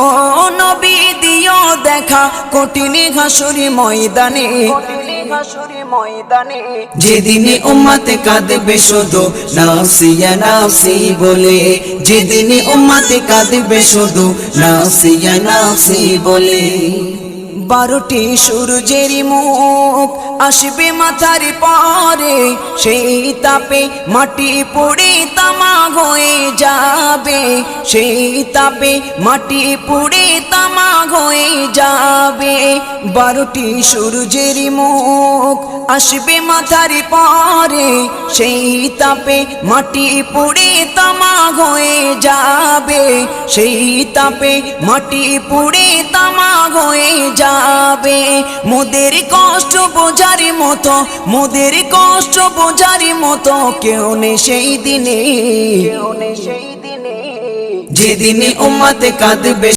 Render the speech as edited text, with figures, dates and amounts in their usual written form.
ও নবী দিও দেখা কঠিন হাসুরি ময়দানে, যেদিনে উম্মতে কাঁদবে শুধু নাফসি ইয়া নাফসি বলে, যেদিনে উম্মতে কাঁদবে শুধু নাফসি ইয়া নাফসি বলে। 12টি সূর্যের মুখ আসবে মাথার পরে, সেই তাপে মাটি পুড়ে তামা হয়ে যাবে, সেই তাপে মাটি পুড়ে তামা হয়ে যাবে। 12টি সূর্যের মুখ আসবে মাথার পরে, সেই তাপে মাটি পুড়ে তামা হয়ে যাবে, সেই তাপে মাটি পুড়ে তামা হয়ে যাবে। মোদের কষ্ট বোঝার মতো, মোদের কষ্ট বোঝার মতো কেউ নেই সেই দিনে, যেদিনে উম্মতে কাঁদবে